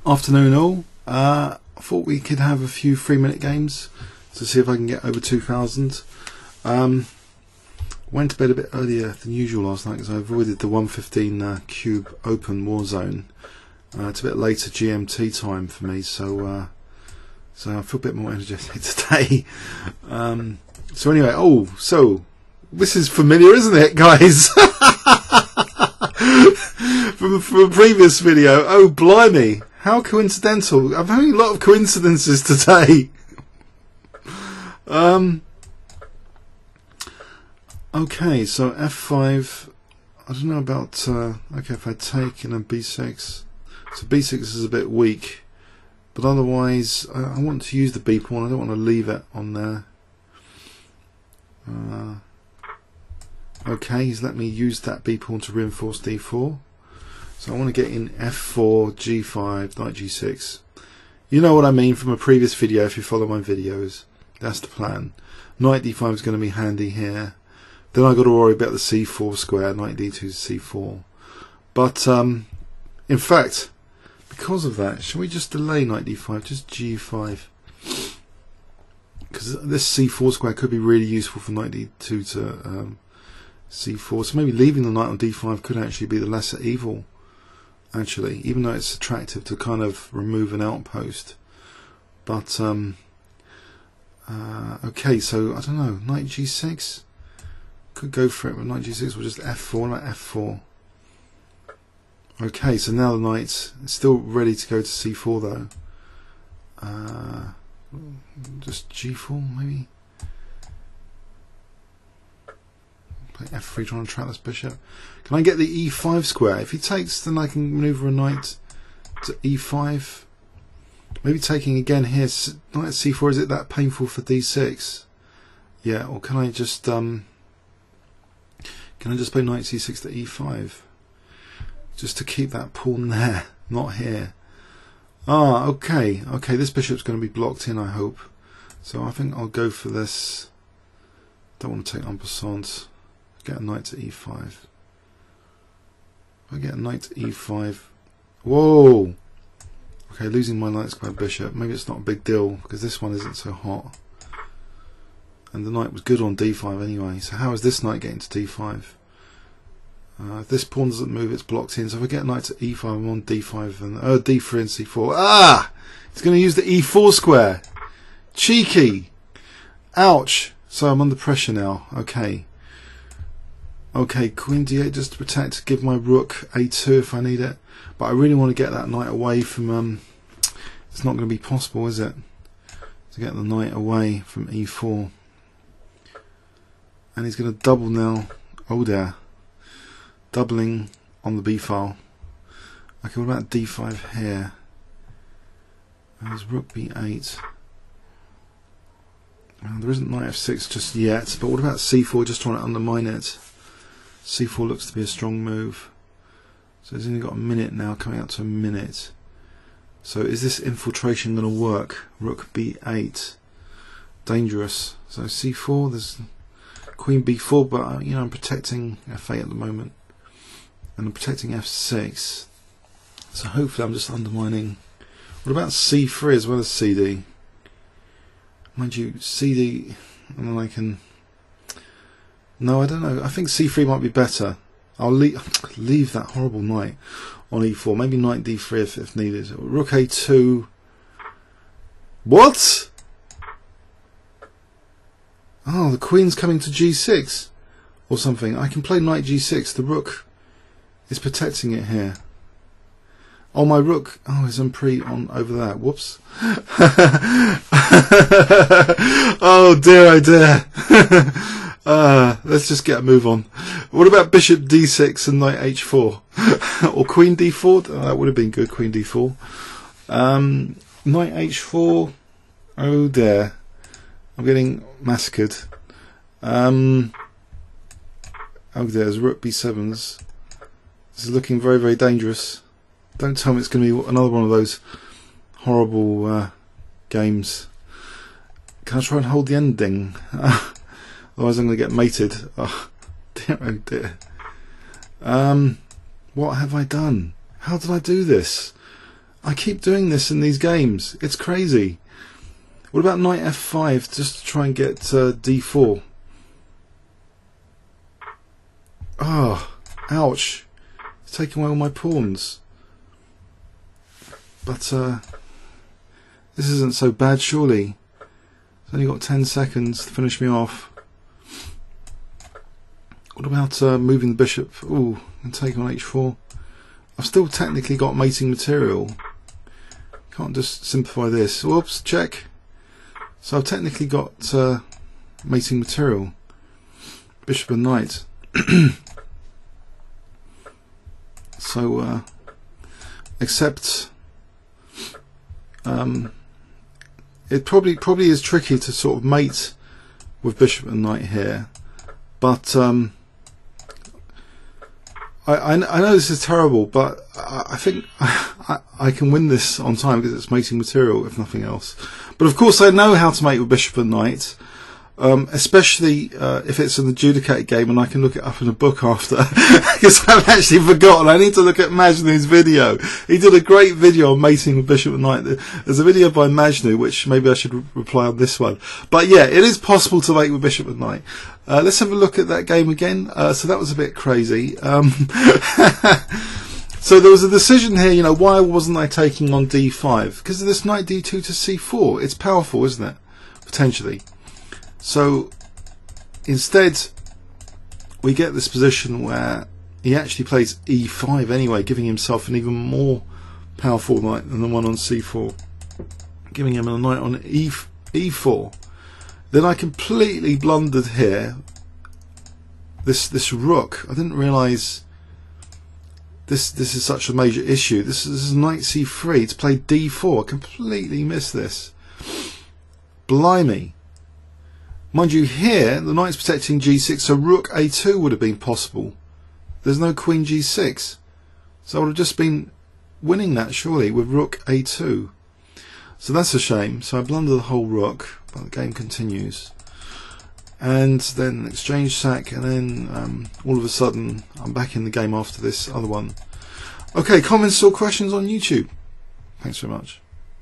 Afternoon all. I thought we could have a few 3-minute games to see if I can get over 2,000. Went to bed a bit earlier than usual last night because I avoided the 1:15 cube open war zone. It's a bit later GMT time for me, so I feel a bit more energetic today. So anyway, so this is familiar, isn't it, guys? from a previous video. Oh blimey, how coincidental. I'm having a lot of coincidences today. Okay, so f5, I don't know about okay, if I take in a b6, so b6 is a bit weak, but otherwise I want to use the b pawn. I don't want to leave it on there. Okay, he's let me use that b pawn to reinforce d4. So I want to get in f4, g5, knight g6. You know what I mean from a previous video if you follow my videos. That's the plan. Knight d5 is going to be handy here. Then I've got to worry about the c4 square, knight d2 to c4. But in fact, because of that, shall we just delay knight d5, just g5? Because this c4 square could be really useful for knight d2 to c4. So maybe leaving the knight on d5 could actually be the lesser evil, actually, even though it's attractive to kind of remove an outpost. But okay, so I don't know, knight g6 could go for it with knight g6, or just f4, knight f4. Okay, so now the knight's still ready to go to c4 though. Just g4 maybe. Play f3 trying to trap this bishop. Can I get the e5 square? If he takes, then I can maneuver a knight to e5. Maybe taking again here, knight at c4, is it that painful for d6? Yeah, or can I just play knight c6 to e5? Just to keep that pawn there, not here. Ah, okay, this bishop's going to be blocked in, I hope. So I think I'll go for this. Don't want to take en passant. Get a knight to e5. If I get a knight to e5. Whoa! Okay, losing my knight square bishop. Maybe it's not a big deal because this one isn't so hot. And the knight was good on d5 anyway. So how is this knight getting to d5? If this pawn doesn't move, it's blocked in. So if I get a knight to e5, I'm on d5 and d3 and c4. Ah! He's going to use the e4 square. Cheeky. Ouch. So I'm under pressure now. Okay. Okay, queen d8 just to protect, give my rook a2 if I need it. But I really want to get that knight away from, it's not going to be possible, is it? To get the knight away from e4. And he's going to double now. Oh dear. Doubling on the b file. Okay, what about d5 here? There's rook b8. There isn't knight f6 just yet, but what about c4, just trying to undermine it? c4 looks to be a strong move. So he's only got a minute now, coming out to a minute. So is this infiltration going to work? Rook b8. Dangerous. So c4, there's queen b4, but you know, I'm protecting f8 at the moment. And I'm protecting f6. So hopefully I'm just undermining. What about c3 as well as cd? Mind you, cd, and then I can... No, I don't know. I think c3 might be better. I'll leave that horrible knight on e4. Maybe knight d3 if needed. Rook a2. What? Oh, the queen's coming to g6 or something. I can play knight g6. The rook is protecting it here. Oh, my rook. Oh, is on over there. Whoops. Oh dear, oh dear. Let's just get a move on. What about bishop d6 and knight h4? Or queen d4? Oh, that would have been good, queen d4. Knight h4. Oh dear. I'm getting massacred. Oh dear, there's rook b7s. This is looking very, very dangerous. Don't tell me it's going to be another one of those horrible games. Can I try and hold the ending? Otherwise I'm going to get mated. Oh dear, oh dear. What have I done? How did I do this? I keep doing this in these games. It's crazy. What about knight f5 just to try and get d4? Ah, ouch. It's taking away all my pawns. But this isn't so bad, surely. It's only got 10 seconds to finish me off. What about moving the bishop? Ooh, and take on h4. I've still technically got mating material. Can't just simplify this. Whoops, check. So I've technically got mating material. Bishop and knight. So, except it probably is tricky to sort of mate with bishop and knight here, but I know this is terrible, but I think I can win this on time because it's mating material, if nothing else. But of course I know how to mate with bishop and knight, especially if it's an adjudicated game and I can look it up in a book after, because I've actually forgotten. I need to look at Majnu's video. He did a great video on mating with bishop and knight. There's a video by Majnu, which maybe I should reply on this one. But yeah, it is possible to mate with bishop and knight. Let's have a look at that game again. So that was a bit crazy. So there was a decision here, you know, why wasn't I taking on d5? Because of this knight d2 to c4. It's powerful, isn't it? Potentially. So instead we get this position where he actually plays e5 anyway, giving himself an even more powerful knight than the one on c4, giving him a knight on e4. Then I completely blundered here. This rook, I didn't realise this is such a major issue. This is knight c3 to play d4. I completely missed this. Blimey. Mind you, here the knight's protecting g6, so rook a2 would have been possible. There's no queen g6, so I would have just been winning that surely with rook a2. So that's a shame. So I blunder the whole rook, but the game continues. And then exchange sack, and then all of a sudden I'm back in the game after this other one. Okay, comments or questions on YouTube? Thanks very much.